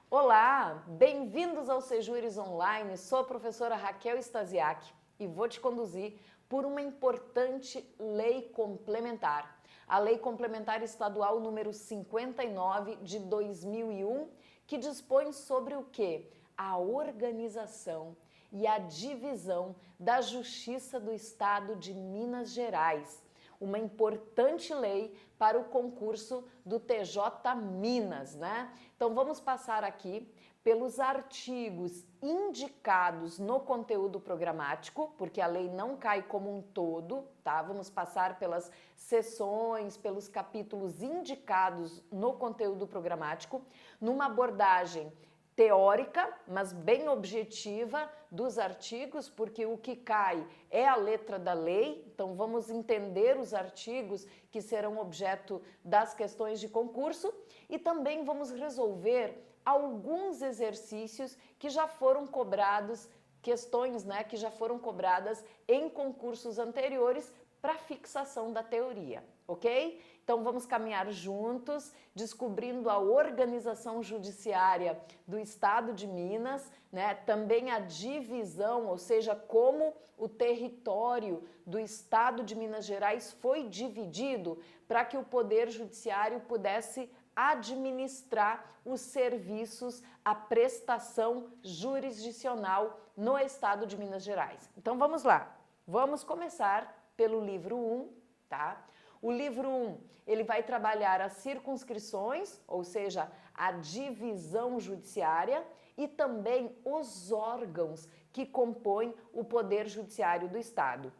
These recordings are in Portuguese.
Olá, bem-vindos ao Sejures Online. Sou a professora Raquel Stasiak e vou te conduzir por uma importante lei complementar. A Lei Complementar Estadual número 59 de 2001, que dispõe sobre o quê? A organização e a divisão da Justiça do Estado de Minas Gerais. Uma importante lei para o concurso do TJ Minas, né? Então vamos passar aqui pelos artigos indicados no conteúdo programático, porque a lei não cai como um todo, tá? Vamos passar pelas seções, pelos capítulos indicados no conteúdo programático, numa abordagem teórica, mas bem objetiva dos artigos, porque o que cai é a letra da lei, então vamos entender os artigos que serão objeto das questões de concurso e também vamos resolver alguns exercícios que já foram cobrados, questões, né, que já foram cobradas em concursos anteriores para fixação da teoria, ok? Então vamos caminhar juntos, descobrindo a organização judiciária do Estado de Minas, né? Também a divisão, ou seja, como o território do Estado de Minas Gerais foi dividido para que o Poder Judiciário pudesse administrar os serviços, a prestação jurisdicional no Estado de Minas Gerais. Então vamos lá, vamos começar pelo livro 1, tá? O livro 1, ele vai trabalhar as circunscrições, ou seja, a divisão judiciária e também os órgãos que compõem o Poder Judiciário do Estado.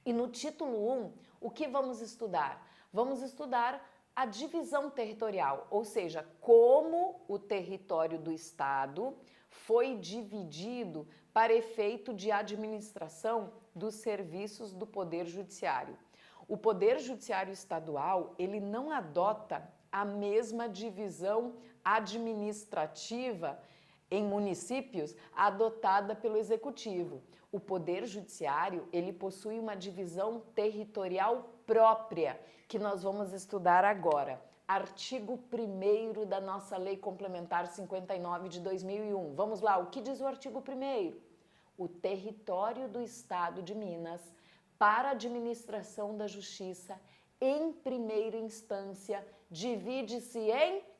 E no título 1, o que vamos estudar? Vamos estudar a divisão territorial, ou seja, como o território do Estado foi dividido para efeito de administração dos serviços do Poder Judiciário. O Poder Judiciário Estadual, ele não adota a mesma divisão administrativa em municípios adotada pelo Executivo. O Poder Judiciário, ele possui uma divisão territorial própria, que nós vamos estudar agora. Artigo 1º da nossa Lei Complementar 59 de 2001. Vamos lá, o que diz o artigo 1º? O território do Estado de Minas, para a administração da justiça, em primeira instância, divide-se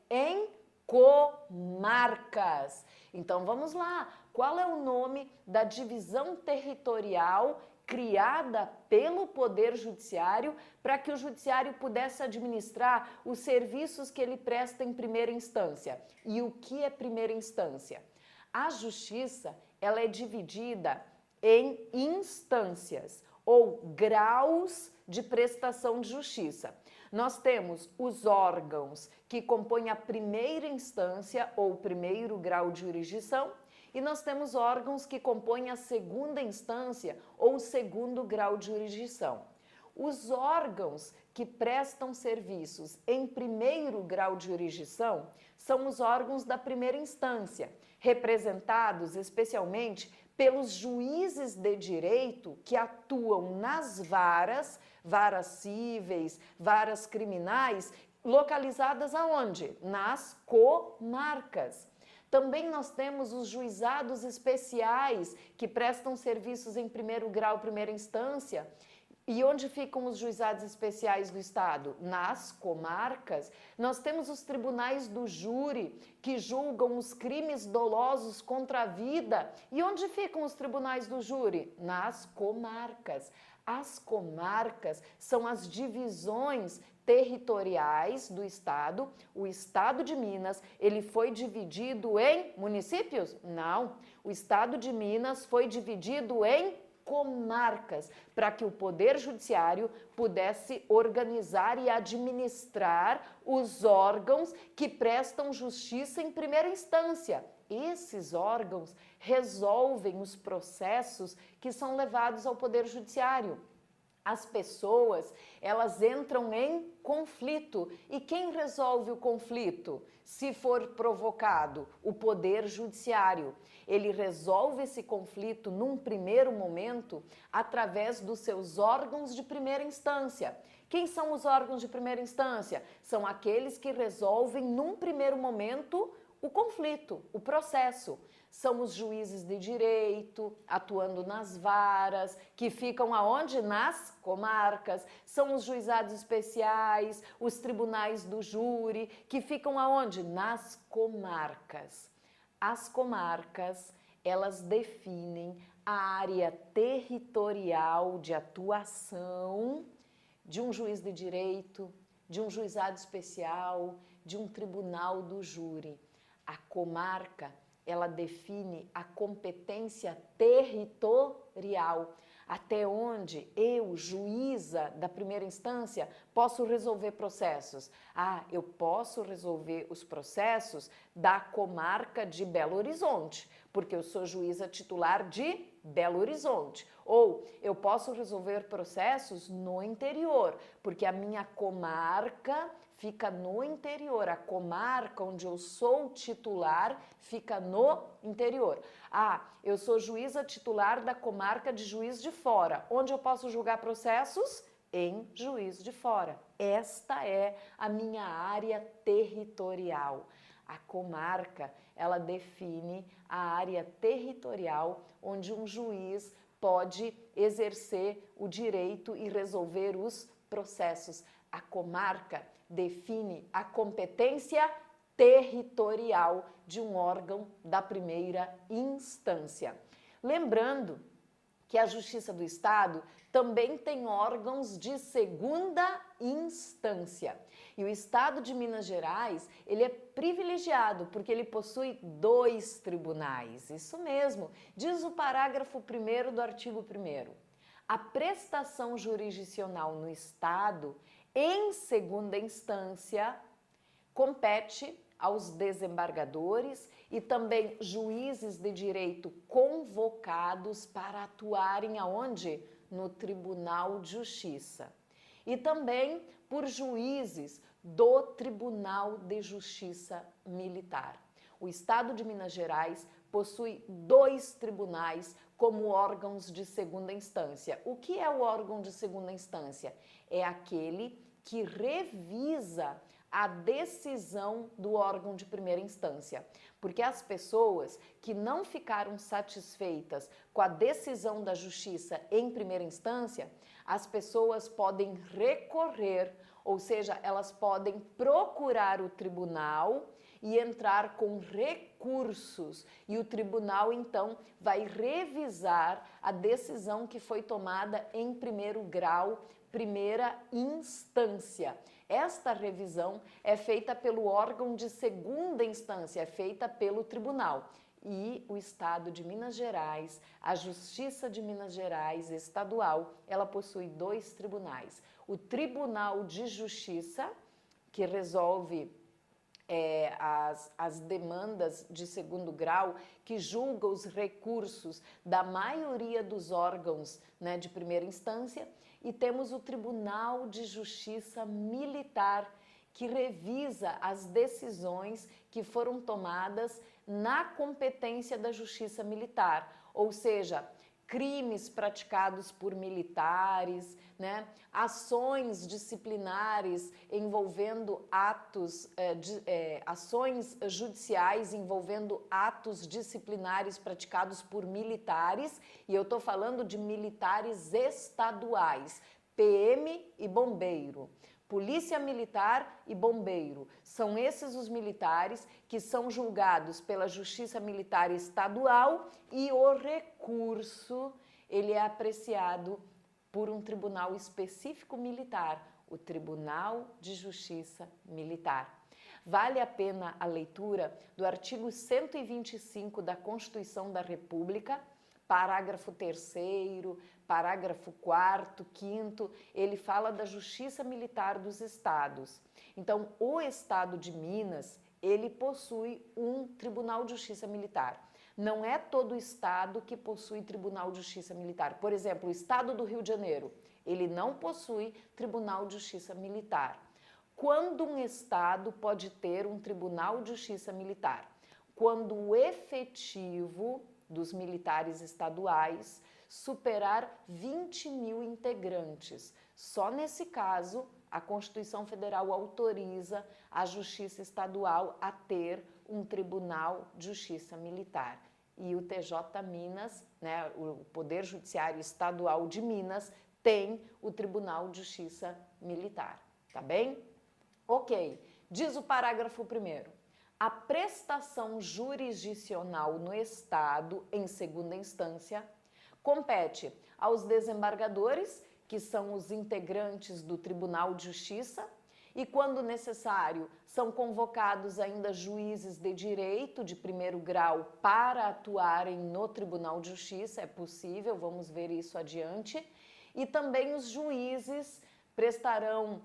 em comarcas. Então vamos lá, qual é o nome da divisão territorial criada pelo Poder Judiciário para que o Judiciário pudesse administrar os serviços que ele presta em primeira instância? E o que é primeira instância? A justiça, ela é dividida em instâncias ou graus de prestação de justiça. Nós temos os órgãos que compõem a primeira instância ou primeiro grau de jurisdição e nós temos órgãos que compõem a segunda instância ou segundo grau de jurisdição. Os órgãos que prestam serviços em primeiro grau de jurisdição são os órgãos da primeira instância, representados especialmente pelos juízes de direito que atuam nas varas cíveis, varas criminais, localizadas aonde? Nas comarcas. Também nós temos os juizados especiais que prestam serviços em primeiro grau, primeira instância. E onde ficam os juizados especiais do Estado? Nas comarcas. Nós temos os tribunais do júri, que julgam os crimes dolosos contra a vida. E onde ficam os tribunais do júri? Nas comarcas. As comarcas são as divisões territoriais do Estado. O Estado de Minas, ele foi dividido em municípios? Não. O Estado de Minas foi dividido em comarcas, para que o Poder Judiciário pudesse organizar e administrar os órgãos que prestam justiça em primeira instância. Esses órgãos resolvem os processos que são levados ao Poder Judiciário. As pessoas, elas entram em conflito. E quem resolve o conflito? Se for provocado, o Poder Judiciário. Ele resolve esse conflito num primeiro momento através dos seus órgãos de primeira instância. Quem são os órgãos de primeira instância? São aqueles que resolvem num primeiro momento o conflito, o processo. São os juízes de direito, atuando nas varas, que ficam aonde? Nas comarcas. São os juizados especiais, os tribunais do júri, que ficam aonde? Nas comarcas. As comarcas, elas definem a área territorial de atuação de um juiz de direito, de um juizado especial, de um tribunal do júri. A comarca, ela define a competência territorial, até onde eu, juíza da primeira instância, posso resolver processos. Ah, eu posso resolver os processos da comarca de Belo Horizonte, porque eu sou juíza titular de Belo Horizonte. Ou eu posso resolver processos no interior, porque a minha comarca fica no interior, a comarca onde eu sou titular fica no interior. Ah, eu sou juíza titular da comarca de Juiz de Fora. Onde eu posso julgar processos? Em Juiz de Fora. Esta é a minha área territorial. A comarca, ela define a área territorial onde um juiz pode exercer o direito e resolver os processos. A comarca define a competência territorial de um órgão da primeira instância. Lembrando que a Justiça do Estado também tem órgãos de segunda instância. E o Estado de Minas Gerais, ele é privilegiado porque ele possui 2 tribunais. Isso mesmo, diz o parágrafo 1º do artigo 1º. A prestação jurisdicional no Estado, em segunda instância, compete aos desembargadores e também juízes de direito convocados para atuarem aonde? No Tribunal de Justiça. E também por juízes do Tribunal de Justiça Militar. O Estado de Minas Gerais possui 2 tribunais como órgãos de segunda instância. O que é o órgão de segunda instância? É aquele que revisa a decisão do órgão de primeira instância. Porque as pessoas que não ficaram satisfeitas com a decisão da justiça em primeira instância, as pessoas podem recorrer, ou seja, elas podem procurar o tribunal e entrar com recursos. E o tribunal, então, vai revisar a decisão que foi tomada em primeiro grau, primeira instância. Esta revisão é feita pelo órgão de segunda instância, é feita pelo tribunal. E o Estado de Minas Gerais, a Justiça de Minas Gerais estadual, ela possui 2 tribunais. O Tribunal de Justiça, que resolve as demandas de segundo grau, que julga os recursos da maioria dos órgãos, né, de primeira instância, e temos o Tribunal de Justiça Militar, que revisa as decisões que foram tomadas na competência da Justiça Militar, ou seja, crimes praticados por militares, né? Ações disciplinares envolvendo ações judiciais envolvendo atos disciplinares praticados por militares, e eu estou falando de militares estaduais, PM e bombeiro. Polícia Militar e Bombeiro. São esses os militares que são julgados pela Justiça Militar Estadual e o recurso, ele é apreciado por um tribunal específico militar, o Tribunal de Justiça Militar. Vale a pena a leitura do artigo 125 da Constituição da República, parágrafo 3º, parágrafo 4º, 5º, ele fala da Justiça Militar dos Estados. Então, o Estado de Minas, ele possui um Tribunal de Justiça Militar. Não é todo o Estado que possui Tribunal de Justiça Militar. Por exemplo, o Estado do Rio de Janeiro, ele não possui Tribunal de Justiça Militar. Quando um Estado pode ter um Tribunal de Justiça Militar? Quando o efetivo dos militares estaduais superar 20 mil integrantes. Só nesse caso, a Constituição Federal autoriza a Justiça Estadual a ter um Tribunal de Justiça Militar. E o TJ Minas, né, o Poder Judiciário Estadual de Minas, tem o Tribunal de Justiça Militar, tá bem? Ok, diz o parágrafo 1º. A prestação jurisdicional no Estado, em segunda instância, compete aos desembargadores, que são os integrantes do Tribunal de Justiça, e, quando necessário, são convocados ainda juízes de direito de primeiro grau para atuarem no Tribunal de Justiça, é possível, vamos ver isso adiante, e também os juízes prestarão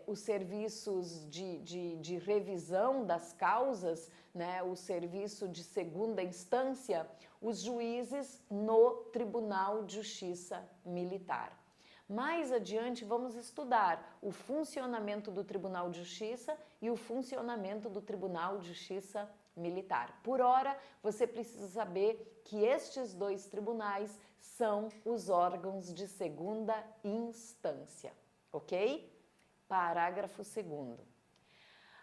os serviços de revisão das causas, né, o serviço de segunda instância, os juízes no Tribunal de Justiça Militar. Mais adiante vamos estudar o funcionamento do Tribunal de Justiça e o funcionamento do Tribunal de Justiça Militar. Por ora, você precisa saber que estes dois tribunais são os órgãos de segunda instância, ok? Parágrafo 2º.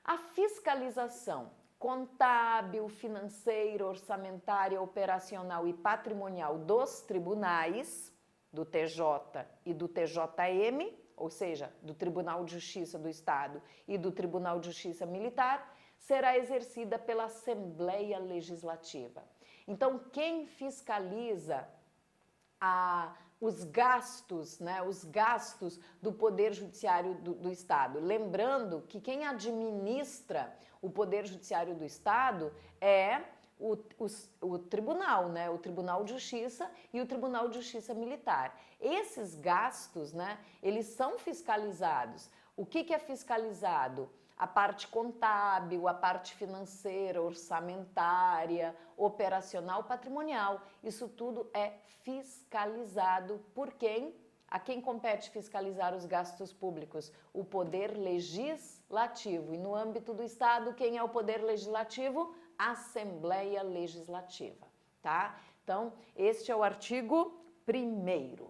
A fiscalização contábil, financeira, orçamentária, operacional e patrimonial dos tribunais, do TJ e do TJM, ou seja, do Tribunal de Justiça do Estado e do Tribunal de Justiça Militar, será exercida pela Assembleia Legislativa. Então, quem fiscaliza os gastos, né, os gastos do Poder Judiciário do Estado? Lembrando que quem administra o Poder Judiciário do Estado é o tribunal, né? O Tribunal de Justiça e o Tribunal de Justiça Militar. Esses gastos, né, eles são fiscalizados. O que é fiscalizado? A parte contábil, a parte financeira, orçamentária, operacional, patrimonial. Isso tudo é fiscalizado por quem? A quem compete fiscalizar os gastos públicos? O Poder Legislativo. E no âmbito do Estado, quem é o Poder Legislativo? Assembleia Legislativa, tá? Então, este é o artigo 1º.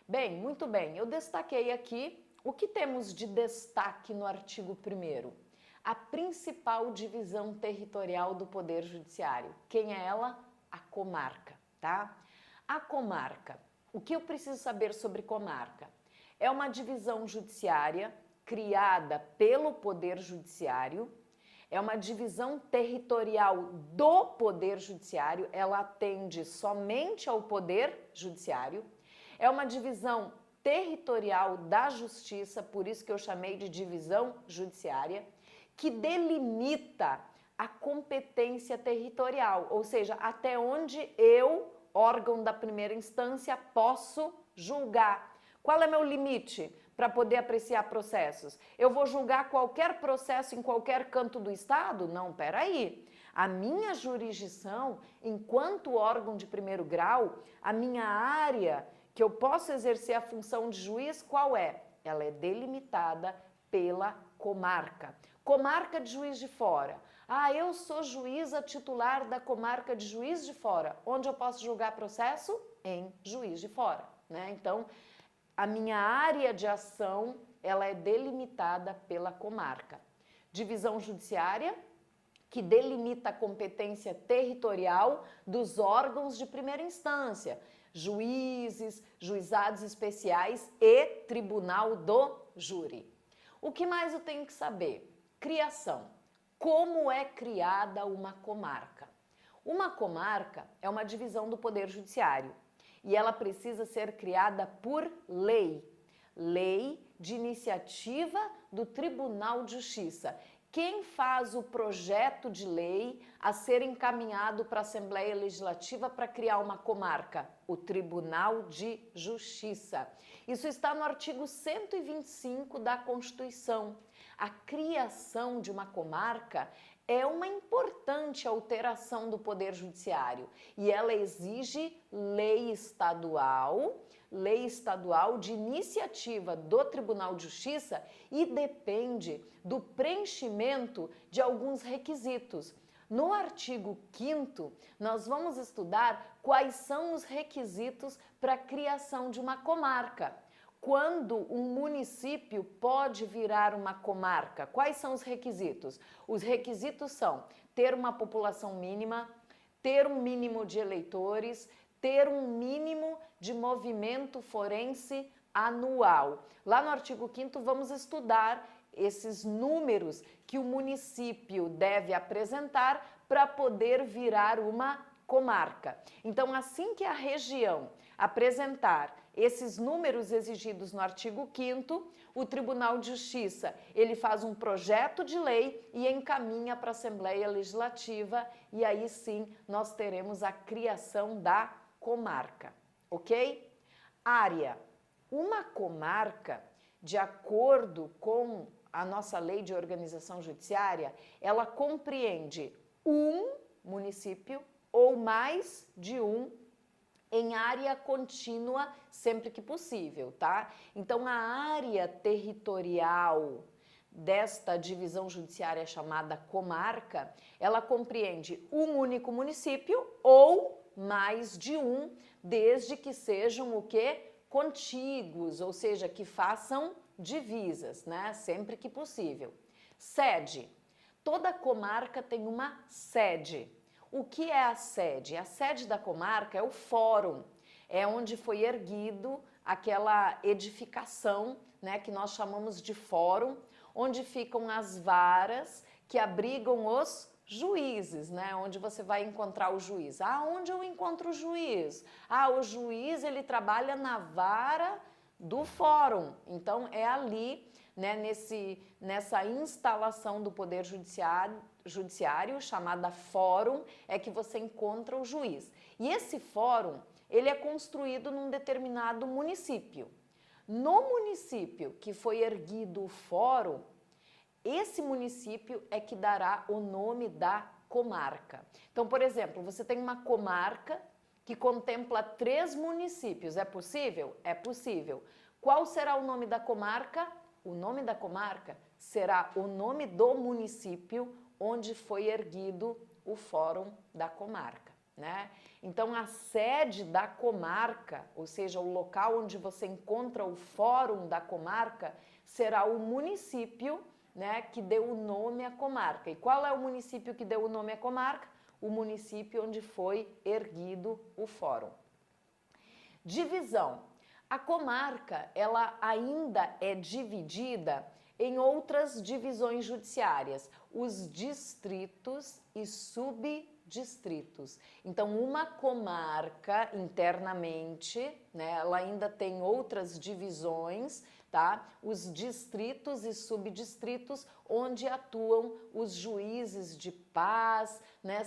Bem, muito bem, eu destaquei aqui o que temos de destaque no artigo 1º. A principal divisão territorial do Poder Judiciário. Quem é ela? A comarca, tá? A comarca. O que eu preciso saber sobre comarca? É uma divisão judiciária criada pelo Poder Judiciário. É uma divisão territorial do Poder Judiciário, ela atende somente ao Poder Judiciário. É uma divisão territorial da Justiça, por isso que eu chamei de divisão judiciária, que delimita a competência territorial, ou seja, até onde eu, órgão da primeira instância, posso julgar. Qual é meu limite para poder apreciar processos? Eu vou julgar qualquer processo em qualquer canto do Estado? Não, peraí. A minha jurisdição, enquanto órgão de primeiro grau, a minha área que eu posso exercer a função de juiz, qual é? Ela é delimitada pela comarca. Comarca de Juiz de Fora. Ah, eu sou juíza titular da comarca de Juiz de Fora. Onde eu posso julgar processo? Em Juiz de Fora, né? Então, a minha área de ação, ela é delimitada pela comarca. Divisão judiciária, que delimita a competência territorial dos órgãos de primeira instância, juízes, juizados especiais e tribunal do júri. O que mais eu tenho que saber? Criação. Como é criada uma comarca? Uma comarca é uma divisão do Poder Judiciário e ela precisa ser criada por lei. Lei de iniciativa do Tribunal de Justiça. Quem faz o projeto de lei a ser encaminhado para a Assembleia Legislativa para criar uma comarca? O Tribunal de Justiça. Isso está no artigo 125 da Constituição. A criação de uma comarca é uma importante alteração do Poder Judiciário e ela exige lei estadual de iniciativa do Tribunal de Justiça e depende do preenchimento de alguns requisitos. No artigo 5º, nós vamos estudar quais são os requisitos para a criação de uma comarca. quando um município pode virar uma comarca? Quais são os requisitos? Os requisitos são ter uma população mínima, ter um mínimo de eleitores, ter um mínimo de movimento forense anual. Lá no artigo 5º vamos estudar esses números que o município deve apresentar para poder virar uma comarca. Então, assim que a região apresentar esses números exigidos no artigo 5º, o Tribunal de Justiça, ele faz um projeto de lei e encaminha para a Assembleia Legislativa e aí sim nós teremos a criação da comarca, ok? Área. Uma comarca, de acordo com a nossa lei de organização judiciária, ela compreende um município ou mais de um em área contínua, sempre que possível, tá? Então, a área territorial desta divisão judiciária chamada comarca, ela compreende um único município ou mais de um, desde que sejam o quê? Contíguos, ou seja, que façam divisas, né? Sempre que possível. Sede. Toda comarca tem uma sede. O que é a sede? A sede da comarca é o fórum, é onde foi erguido aquela edificação, né, que nós chamamos de fórum, onde ficam as varas que abrigam os juízes, né, onde você vai encontrar o juiz. Ah, onde eu encontro o juiz? Ah, o juiz, ele trabalha na vara do fórum, então é ali, né, nessa instalação do Poder Judiciário, chamada fórum, é que você encontra o juiz. E esse fórum, ele é construído num determinado município. No município que foi erguido o fórum, esse município é que dará o nome da comarca. Então, por exemplo, você tem uma comarca que contempla 3 municípios. É possível? É possível. Qual será o nome da comarca? O nome da comarca será o nome do município onde foi erguido o fórum da comarca, né? Então, a sede da comarca, ou seja, o local onde você encontra o fórum da comarca, será o município, né, que deu o nome à comarca. E qual é o município que deu o nome à comarca? O município onde foi erguido o fórum. Divisão. A comarca, ela ainda é dividida em outras divisões judiciárias, os distritos e subdistritos. Então, uma comarca internamente, né, ela ainda tem outras divisões, tá? Os distritos e subdistritos, onde atuam os juízes de paz, né,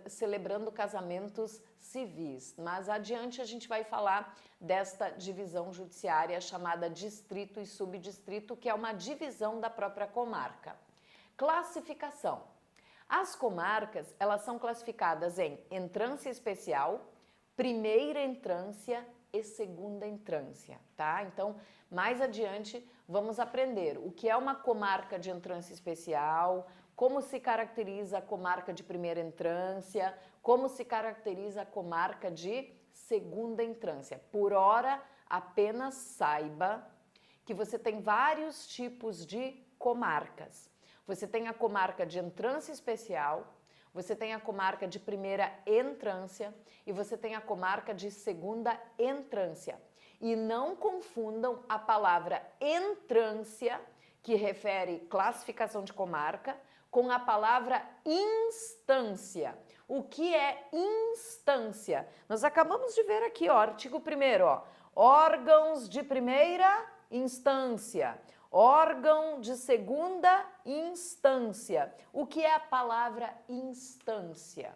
celebrando casamentos civis. Mas adiante a gente vai falar desta divisão judiciária chamada distrito e subdistrito, que é uma divisão da própria comarca. Classificação. As comarcas, elas são classificadas em entrância especial, primeira entrância e segunda entrância, tá? Então, mais adiante, vamos aprender o que é uma comarca de entrância especial, como se caracteriza a comarca de primeira entrância, como se caracteriza a comarca de segunda entrância. Por ora, apenas saiba que você tem vários tipos de comarcas. Você tem a comarca de entrância especial, você tem a comarca de primeira entrância e você tem a comarca de segunda entrância. E não confundam a palavra entrância, que refere classificação de comarca, com a palavra instância. O que é instância? Nós acabamos de ver aqui, ó, artigo 1º, ó, órgãos de primeira instância, órgão de segunda instância. O que é a palavra instância?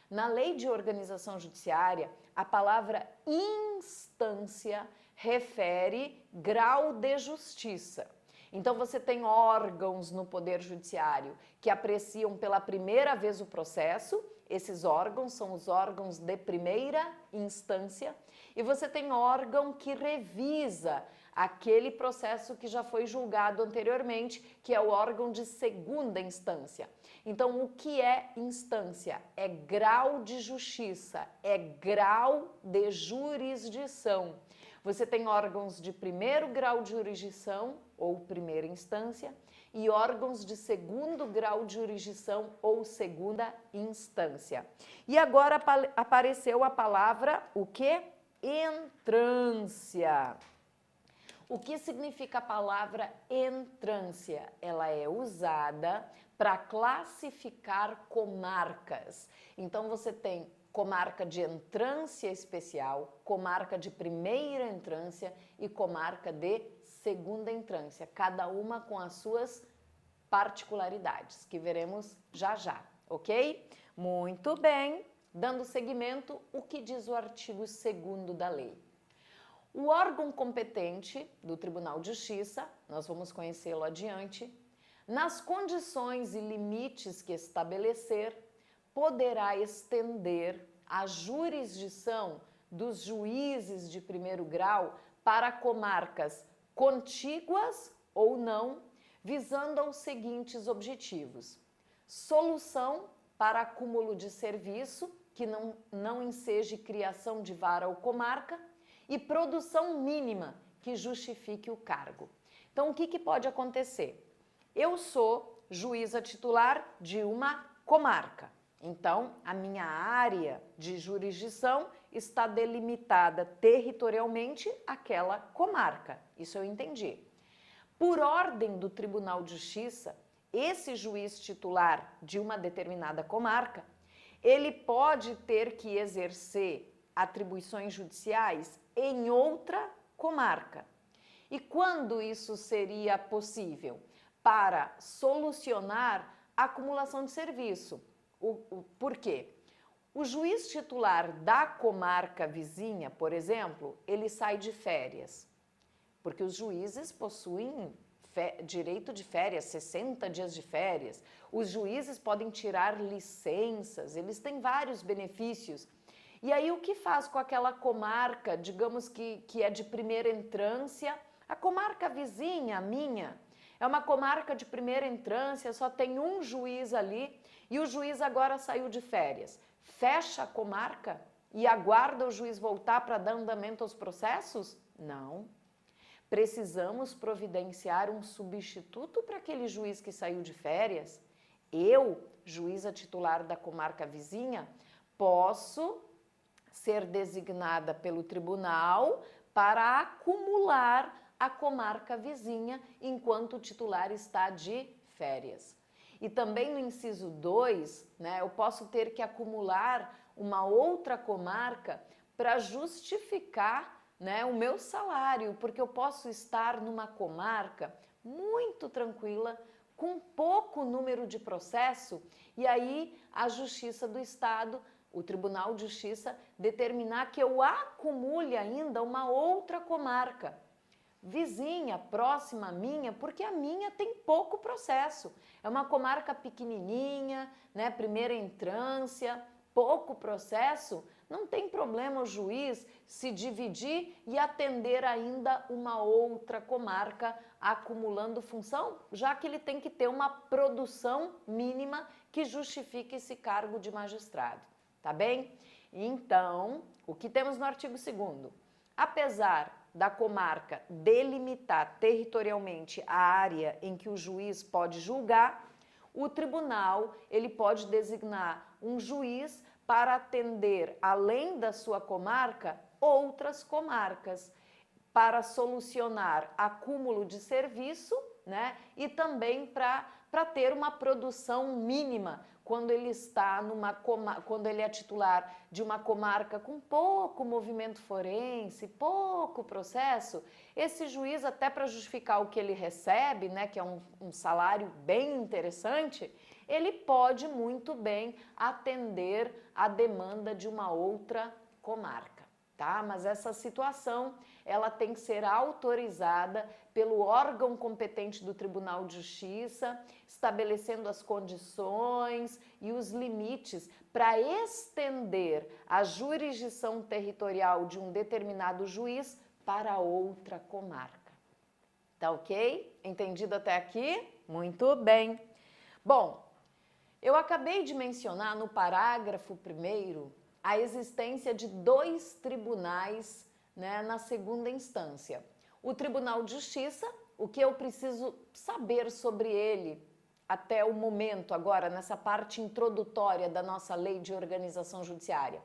Na Lei de Organização Judiciária, a palavra instância refere grau de justiça. Então, você tem órgãos no Poder Judiciário que apreciam pela primeira vez o processo. Esses órgãos são os órgãos de primeira instância. E você tem órgão que revisa aquele processo que já foi julgado anteriormente, que é o órgão de segunda instância. Então, o que é instância? É grau de justiça, é grau de jurisdição. Você tem órgãos de primeiro grau de jurisdição ou primeira instância e órgãos de segundo grau de jurisdição ou segunda instância. E agora apareceu a palavra o quê? Entrância. O que significa a palavra entrância? Ela é usada para classificar comarcas. Então você tem comarca de entrância especial, comarca de primeira entrância e comarca de segunda entrância, cada uma com as suas particularidades, que veremos já já, ok? Muito bem, dando seguimento, o que diz o artigo 2º da lei? O órgão competente do Tribunal de Justiça, nós vamos conhecê-lo adiante, nas condições e limites que estabelecer, poderá estender a jurisdição dos juízes de primeiro grau para comarcas contíguas ou não, visando aos seguintes objetivos: solução para acúmulo de serviço, que não enseje criação de vara ou comarca, e produção mínima que justifique o cargo. Então, o que pode acontecer? Eu sou juíza titular de uma comarca. Então, a minha área de jurisdição está delimitada territorialmente àquela comarca. Isso eu entendi. Por ordem do Tribunal de Justiça, esse juiz titular de uma determinada comarca, ele pode ter que exercer atribuições judiciais em outra comarca. E quando isso seria possível? Para solucionar a acumulação de serviço. Por quê? O juiz titular da comarca vizinha, por exemplo, ele sai de férias, porque os juízes possuem direito de férias, 60 dias de férias. Os juízes podem tirar licenças, eles têm vários benefícios. E aí o que faz com aquela comarca, digamos que é de primeira entrância, a comarca vizinha, a minha, é uma comarca de primeira entrância, só tem um juiz ali e o juiz agora saiu de férias. Fecha a comarca e aguarda o juiz voltar para dar andamento aos processos? Não. Precisamos providenciar um substituto para aquele juiz que saiu de férias. Eu, juíza titular da comarca vizinha, posso ser designada pelo tribunal para acumular a comarca vizinha enquanto o titular está de férias. E também no inciso 2, né, eu posso ter que acumular uma outra comarca para justificar, né, o meu salário, porque eu posso estar numa comarca muito tranquila, com pouco número de processo, e aí a Justiça do Estado, o Tribunal de Justiça, determinar que eu acumule ainda uma outra comarca vizinha, próxima à minha, porque a minha tem pouco processo. É uma comarca pequenininha, né, primeira entrância, pouco processo. Não tem problema o juiz se dividir e atender ainda uma outra comarca acumulando função, já que ele tem que ter uma produção mínima que justifique esse cargo de magistrado. Tá bem? Então, o que temos no artigo 2º? Apesar da comarca delimitar territorialmente a área em que o juiz pode julgar, o tribunal ele pode designar um juiz para atender, além da sua comarca, outras comarcas, para solucionar acúmulo de serviço, né? E também para ter uma produção mínima quando ele está quando ele é titular de uma comarca com pouco movimento forense, pouco processo, esse juiz, até para justificar o que ele recebe, né, que é um salário bem interessante, ele pode muito bem atender a demanda de uma outra comarca, tá? Mas essa situação, ela tem que ser autorizada pelo órgão competente do Tribunal de Justiça, estabelecendo as condições e os limites para estender a jurisdição territorial de um determinado juiz para outra comarca. Tá ok? Entendido até aqui? Muito bem. Bom, eu acabei de mencionar no parágrafo 1º a existência de 2 tribunais né, na segunda instância. O Tribunal de Justiça, o que eu preciso saber sobre ele até o momento, agora, nessa parte introdutória da nossa lei de organização judiciária?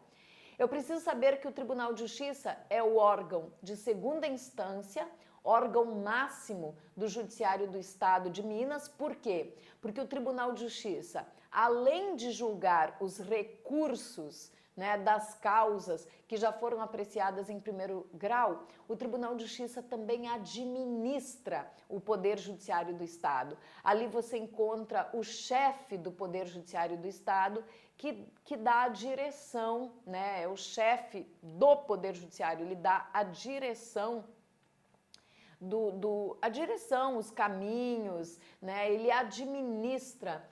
Eu preciso saber que o Tribunal de Justiça é o órgão de segunda instância, órgão máximo do Judiciário do Estado de Minas. Por quê? Porque o Tribunal de Justiça, além de julgar os recursos, né, das causas que já foram apreciadas em primeiro grau, o Tribunal de Justiça também administra o Poder Judiciário do Estado. Ali você encontra o chefe do Poder Judiciário do Estado, que dá a direção, né, é o chefe do Poder Judiciário, ele dá a direção a direção, os caminhos, né? Ele administra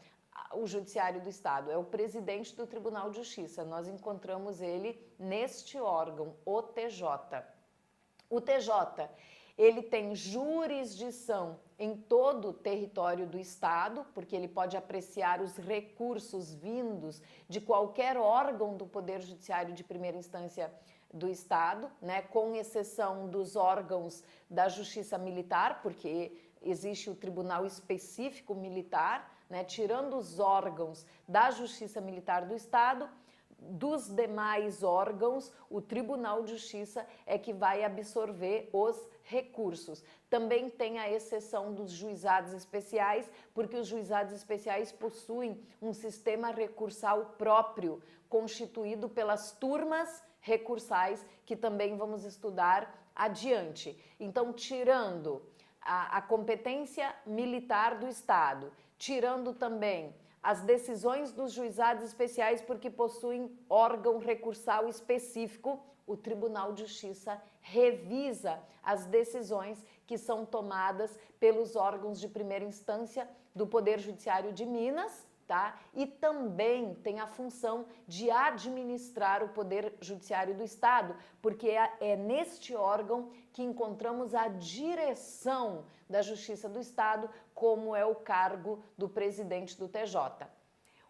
o Judiciário do Estado, é o presidente do Tribunal de Justiça. Nós encontramos ele neste órgão, o TJ. O TJ, ele tem jurisdição em todo o território do Estado, porque ele pode apreciar os recursos vindos de qualquer órgão do Poder Judiciário de primeira instância do Estado, né, com exceção dos órgãos da Justiça Militar, porque existe o Tribunal Específico Militar, né, tirando os órgãos da Justiça Militar do Estado, dos demais órgãos, o Tribunal de Justiça é que vai absorver os recursos. Também tem a exceção dos juizados especiais, porque os juizados especiais possuem um sistema recursal próprio, constituído pelas turmas recursais, que também vamos estudar adiante. Então, tirando a competência militar do Estado, tirando também as decisões dos juizados especiais, porque possuem órgão recursal específico, o Tribunal de Justiça revisa as decisões que são tomadas pelos órgãos de primeira instância do Poder Judiciário de Minas, tá? E também tem a função de administrar o Poder Judiciário do Estado, porque é neste órgão que encontramos a direção da Justiça do Estado, como é o cargo do presidente do TJ.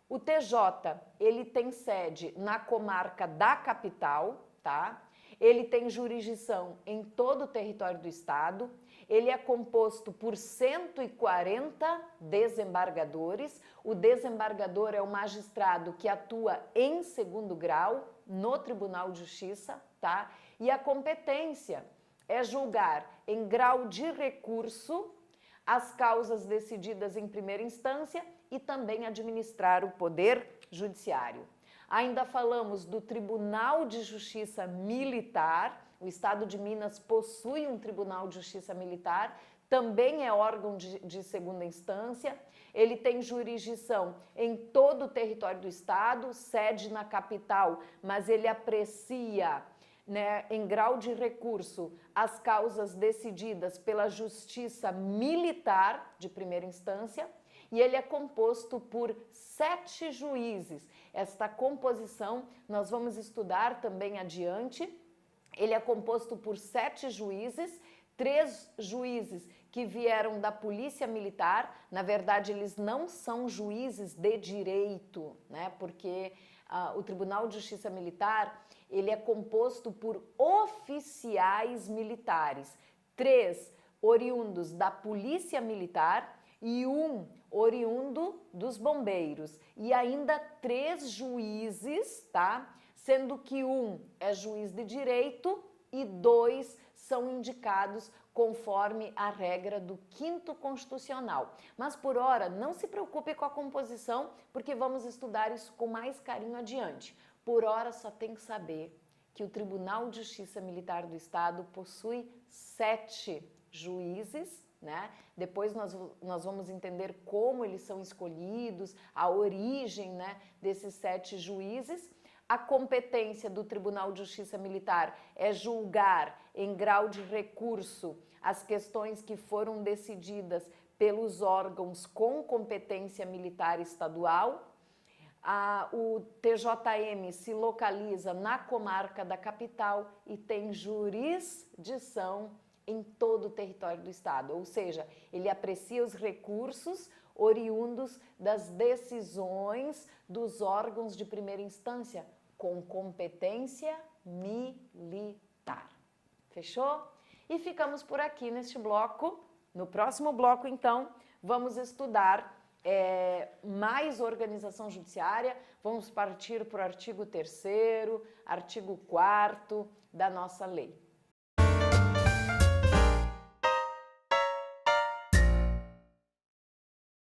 O TJ, ele tem sede na comarca da capital, tá? Ele tem jurisdição em todo o território do Estado, ele é composto por 140 desembargadores. O desembargador é o magistrado que atua em segundo grau no Tribunal de Justiça, tá? E a competência é julgar em grau de recurso as causas decididas em primeira instância e também administrar o Poder Judiciário. Ainda falamos do Tribunal de Justiça Militar. O Estado de Minas possui um Tribunal de Justiça Militar, também é órgão de segunda instância. Ele tem jurisdição em todo o território do Estado, sede na capital, mas ele aprecia, né, em grau de recurso as causas decididas pela Justiça Militar de primeira instância. E ele é composto por 7 juízes. Esta composição nós vamos estudar também adiante. Ele é composto por 7 juízes, 3 juízes que vieram da Polícia Militar. Na verdade, eles não são juízes de direito, né? Porque o Tribunal de Justiça Militar, ele é composto por oficiais militares. 3 oriundos da Polícia Militar e 1 oriundo dos bombeiros. E ainda 3 juízes, tá? Sendo que 1 é juiz de direito e 2 são indicados conforme a regra do 5º Constitucional. Mas por hora, não se preocupe com a composição, porque vamos estudar isso com mais carinho adiante. Por hora, só tem que saber que o Tribunal de Justiça Militar do Estado possui 7 juízes, né? Depois nós vamos entender como eles são escolhidos, a origem, né, desses 7 juízes. A competência do Tribunal de Justiça Militar é julgar em grau de recurso as questões que foram decididas pelos órgãos com competência militar estadual. O TJM se localiza na comarca da capital e tem jurisdição em todo o território do Estado, ou seja, ele aprecia os recursos oriundos das decisões dos órgãos de primeira instância com competência militar. fechou? E ficamos por aqui neste bloco. No próximo bloco, então, vamos estudar mais organização judiciária, vamos partir para o artigo 3º, artigo 4º da nossa lei.